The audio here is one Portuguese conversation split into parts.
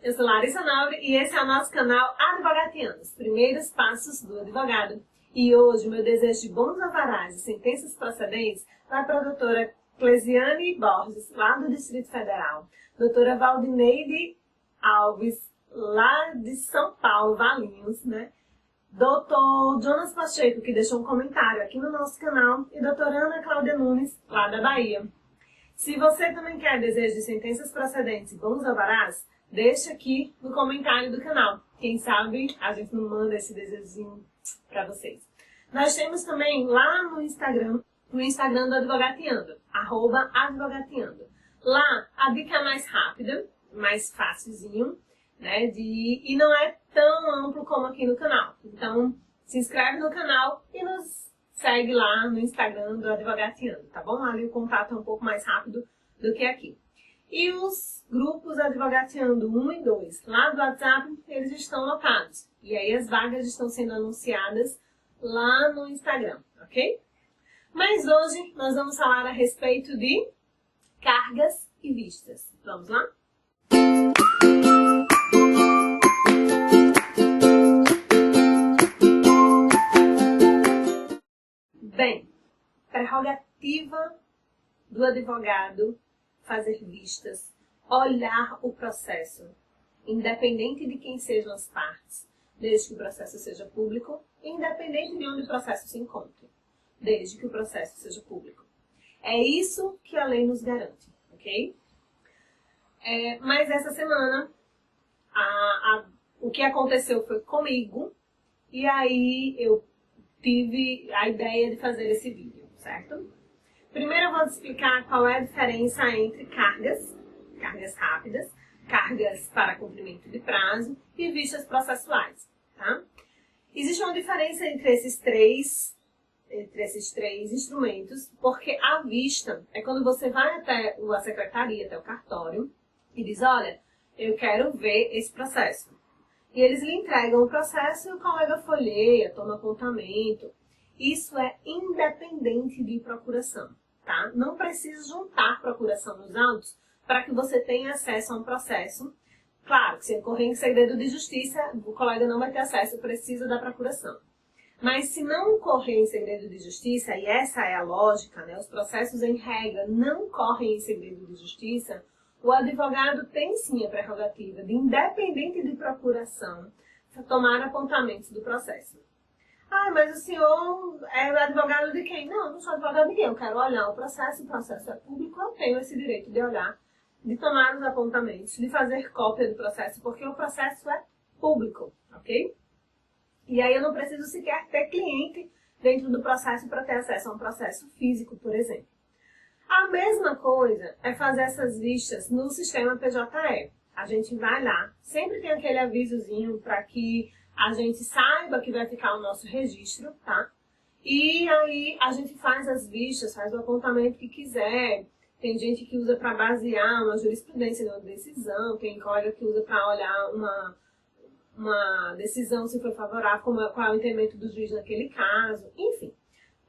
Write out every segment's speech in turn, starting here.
Eu sou Larissa Nobre e esse é o nosso canal Advogatiando, os primeiros passos do advogado. E hoje o meu desejo de bons alvarás e sentenças procedentes vai para a doutora Clesiane Borges, lá do Distrito Federal, doutora Valdineide Alves, lá de São Paulo, Valinhos, né? Doutor Jonas Pacheco, que deixou um comentário aqui no nosso canal, e doutora Ana Cláudia Nunes, lá da Bahia. Se você também quer desejo de sentenças procedentes e bons alvarás, deixa aqui no comentário do canal. Quem sabe a gente não manda esse desejozinho para vocês. Nós temos também lá no Instagram do Advogatiando, @advogatiando. Lá a dica é mais rápida, mais facilzinho, né, e não é tão amplo como aqui no canal. Então, se inscreve no canal e nos segue lá no Instagram do Advogatiando, tá bom? Ali o contato é um pouco mais rápido do que aqui. E os grupos Advogatiando 1 e 2, lá do WhatsApp, eles estão lotados. E aí as vagas estão sendo anunciadas lá no Instagram, ok? Mas hoje nós vamos falar a respeito de cargas e vistas. Vamos lá? Bem, prerrogativa do advogado fazer vistas, olhar o processo, independente de quem sejam as partes, desde que o processo seja público, independente de onde o processo se encontre, desde que o processo seja público. É isso que a lei nos garante, ok? Mas essa semana, o que aconteceu foi comigo, e aí eu tive a ideia de fazer esse vídeo, certo? Primeiro eu vou te explicar qual é a diferença entre cargas rápidas, cargas para cumprimento de prazo e vistas processuais, tá? Existe uma diferença entre esses três instrumentos, porque a vista é quando você vai até a secretaria, até o cartório, e diz, olha, eu quero ver esse processo. E eles lhe entregam o processo e o colega folheia, toma apontamento. Isso é independente de procuração, tá? Não precisa juntar procuração nos autos para que você tenha acesso a um processo. Claro que se ocorrer em segredo de justiça, o colega não vai ter acesso, precisa da procuração. Mas se não ocorrer em segredo de justiça, e essa é a lógica, né? Os processos em regra não correm em segredo de justiça, o advogado tem sim a prerrogativa de, independente de procuração, tomar apontamentos do processo. Ah, mas o senhor é advogado de quem? Não, não sou advogado de ninguém. Eu quero olhar o processo é público, eu tenho esse direito de olhar, de tomar os apontamentos, de fazer cópia do processo, porque o processo é público, ok? E aí eu não preciso sequer ter cliente dentro do processo para ter acesso a um processo físico, por exemplo. A mesma coisa é fazer essas vistas no sistema PJE. A gente vai lá, sempre tem aquele avisozinho para que a gente saiba que vai ficar o nosso registro, tá? E aí a gente faz as vistas, faz o apontamento que quiser. Tem gente que usa para basear uma jurisprudência numa decisão, tem colega que usa para olhar uma decisão se foi favorável, qual é o entendimento do juiz naquele caso, enfim.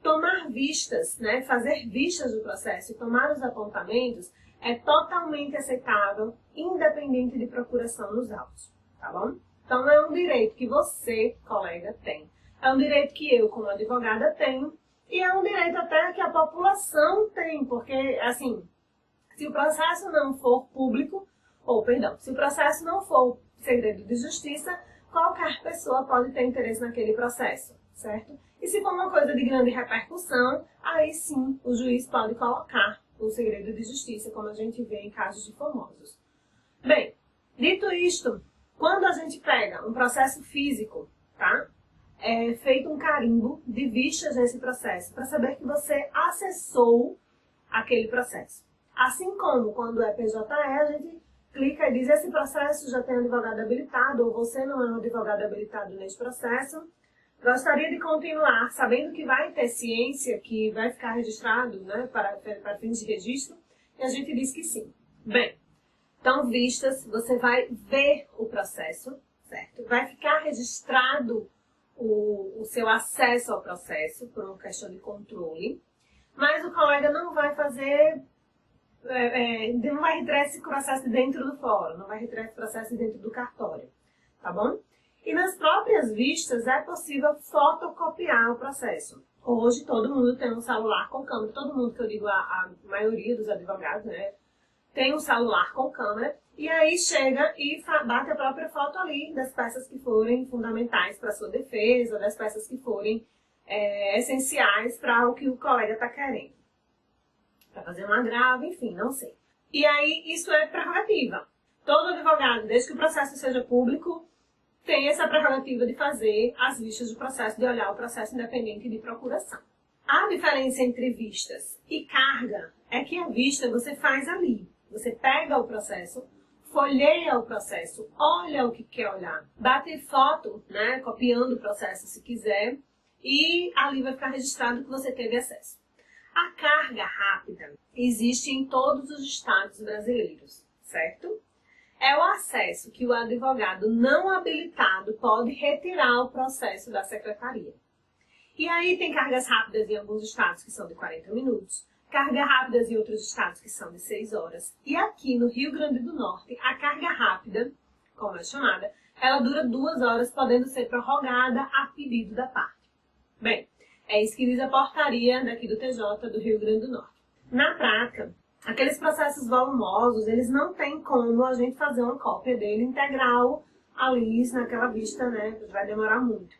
Tomar vistas, né, fazer vistas do processo e tomar os apontamentos é totalmente aceitável, independente de procuração nos autos, tá bom? Então é um direito que você, colega, tem. É um direito que eu, como advogada, tenho. E é um direito até que a população tem, porque, assim, se o processo não for público, se o processo não for segredo de justiça, qualquer pessoa pode ter interesse naquele processo, certo? E se for uma coisa de grande repercussão, aí sim o juiz pode colocar o segredo de justiça, como a gente vê em casos de famosos. Bem, dito isto, quando a gente pega um processo físico, tá? É feito um carimbo de vistas nesse processo, para saber que você acessou aquele processo. Assim como quando é PJE, a gente clica e diz, esse processo já tem advogado habilitado, ou você não é um advogado habilitado nesse processo. Gostaria de continuar, sabendo que vai ter ciência, que vai ficar registrado, né, para fins de registro, e a gente diz que sim. Bem, então vistas, você vai ver o processo, certo? Vai ficar registrado o seu acesso ao processo, por uma questão de controle, mas o colega não vai fazer não vai retirar esse processo dentro do fórum, não vai retirar esse processo dentro do cartório, tá bom? E nas próprias vistas é possível fotocopiar o processo. Hoje todo mundo tem um celular com câmera, todo mundo, que eu digo a maioria dos advogados, né, tem um celular com câmera, e aí chega e bate a própria foto ali das peças que forem fundamentais para a sua defesa, das peças que forem essenciais para o que o colega está querendo. Para fazer um agravo, enfim, não sei. E aí isso é prerrogativa. Todo advogado, desde que o processo seja público, tem essa prerrogativa de fazer as vistas do processo, de olhar o processo independente de procuração. A diferença entre vistas e carga é que a vista você faz ali. Você pega o processo, folheia o processo, olha o que quer olhar, bate foto, né, copiando o processo se quiser, e ali vai ficar registrado que você teve acesso. A carga rápida existe em todos os estados brasileiros, certo? É o acesso que o advogado não habilitado pode retirar o processo da secretaria. E aí tem cargas rápidas em alguns estados que são de 40 minutos, cargas rápidas em outros estados que são de 6 horas. E aqui no Rio Grande do Norte, a carga rápida, como é chamada, ela dura 2 horas, podendo ser prorrogada a pedido da parte. Bem, é isso que diz a portaria daqui do TJ do Rio Grande do Norte. Na prática, aqueles processos volumosos, eles não tem como a gente fazer uma cópia dele integral ali naquela vista, né? Vai demorar muito.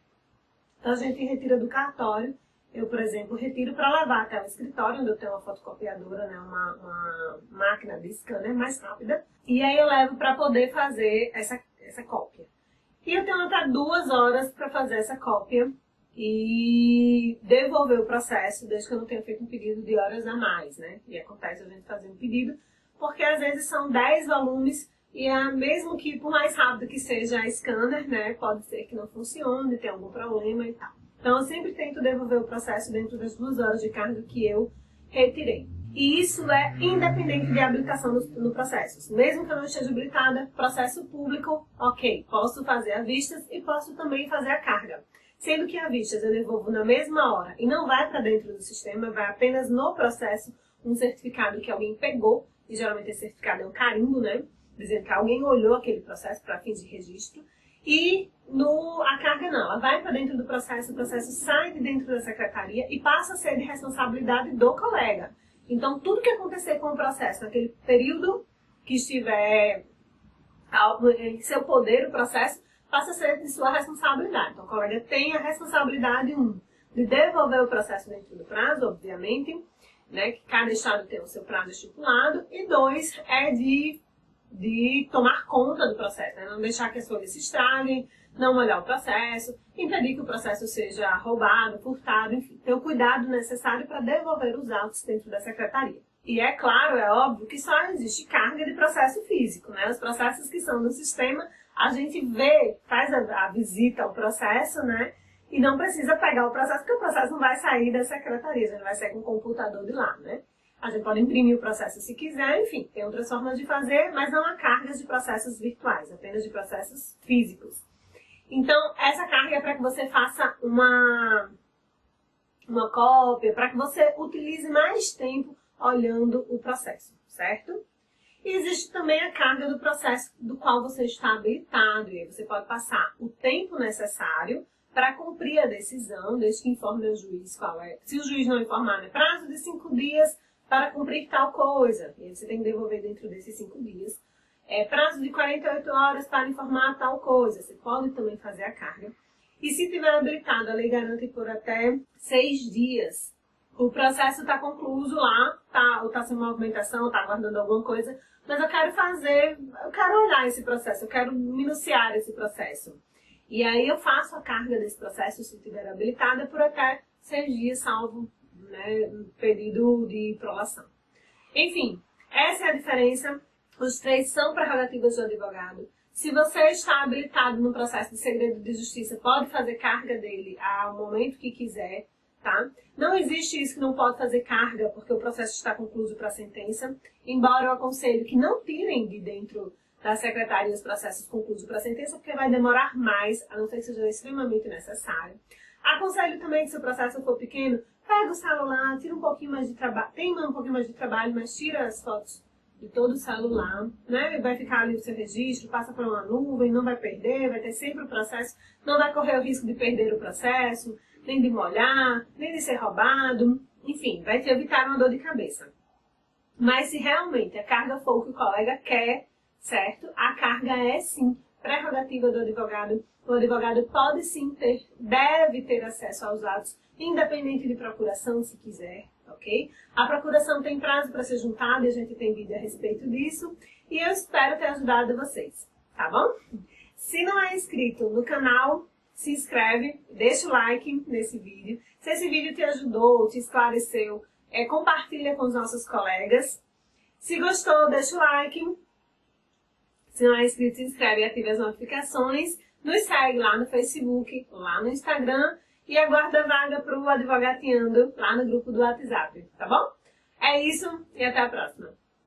Então a gente retira do cartório. Eu, por exemplo, retiro para levar até o escritório, onde eu tenho uma fotocopiadora, né? Uma máquina de scanner mais rápida. E aí eu levo para poder fazer essa cópia. E eu tenho até 2 horas para fazer essa cópia e devolver o processo, desde que eu não tenha feito um pedido de horas a mais, né? E acontece a gente fazer um pedido, porque às vezes são 10 volumes e mesmo que por mais rápido que seja a scanner, né? Pode ser que não funcione, tem algum problema e tal. Então eu sempre tento devolver o processo dentro das 2 horas de carga que eu retirei. E isso é independente de habilitação no processo. Mesmo que eu não esteja habilitada, processo público, ok, posso fazer a vistas e posso também fazer a carga. Sendo que a vistas eu devolvo na mesma hora e não vai para dentro do sistema, vai apenas no processo um certificado que alguém pegou, e geralmente esse certificado é um carimbo, né? Dizendo que alguém olhou aquele processo para fins de registro. E a carga não, ela vai para dentro do processo, o processo sai de dentro da secretaria e passa a ser de responsabilidade do colega. Então, tudo que acontecer com o processo naquele período que estiver em seu poder o processo, passa a ser de sua responsabilidade. Então, o colega tem a responsabilidade, de devolver o processo dentro do prazo, obviamente, né, que cada estado tem o seu prazo estipulado, e 2, é de tomar conta do processo, né, não deixar que as folhas se estraguem, não olhar o processo, impedir que o processo seja roubado, furtado, enfim, ter o cuidado necessário para devolver os autos dentro da secretaria. E é claro, é óbvio que só existe carga de processo físico, né? Os processos que são no sistema, a gente vê, faz a visita ao processo, né? E não precisa pegar o processo, porque o processo não vai sair da secretaria, ele vai sair com o computador de lá, né? A gente pode imprimir o processo se quiser, enfim, tem outras formas de fazer, mas não há cargas de processos virtuais, apenas de processos físicos. Então, essa carga é para que você faça uma cópia, para que você utilize mais tempo olhando o processo, certo? E existe também a carga do processo do qual você está habilitado, e aí você pode passar o tempo necessário para cumprir a decisão, desde que informe o juiz qual é. Se o juiz não informar, né, prazo de 5 dias para cumprir tal coisa, e aí você tem que devolver dentro desses 5 dias. Prazo de 48 horas para informar tal coisa, você pode também fazer a carga. E se tiver habilitado, a lei garante por até 6 dias. O processo está concluído lá, ou está sem movimentação, está aguardando alguma coisa, mas eu quero olhar esse processo, eu quero minuciar esse processo. E aí eu faço a carga desse processo, se estiver habilitada, por até 6 dias, salvo, né, pedido de prolação. Enfim, essa é a diferença. Os 3 são prerrogativas do advogado. Se você está habilitado no processo de segredo de justiça, pode fazer carga dele ao momento que quiser, tá? Não existe isso que não pode fazer carga porque o processo está concluído para a sentença, embora eu aconselho que não tirem de dentro da secretaria os processos concluídos para a sentença, porque vai demorar mais, a não ser que seja extremamente necessário. Aconselho também que se o processo for pequeno, pega o celular, tira um pouquinho mais de trabalho, tem um pouquinho mais de trabalho, mas tira as fotos de todo o celular, né? Vai ficar ali o seu registro, passa por uma nuvem, não vai perder, vai ter sempre o processo, não vai correr o risco de perder o processo, nem de molhar, nem de ser roubado, enfim, vai te evitar uma dor de cabeça. Mas se realmente a carga for o que o colega quer, certo? A carga é sim prerrogativa do advogado. O advogado pode sim ter, deve ter acesso aos autos, independente de procuração, se quiser, ok? A procuração tem prazo para ser juntada e a gente tem vídeo a respeito disso. E eu espero ter ajudado vocês, tá bom? Se não é inscrito no canal, se inscreve, deixa o like nesse vídeo. Se esse vídeo te ajudou, te esclareceu, compartilha com os nossos colegas. Se gostou, deixa o like. Se não é inscrito, se inscreve e ative as notificações. Nos segue lá no Facebook, lá no Instagram e aguarda a vaga para o Advogateando lá no grupo do WhatsApp, tá bom? É isso e até a próxima.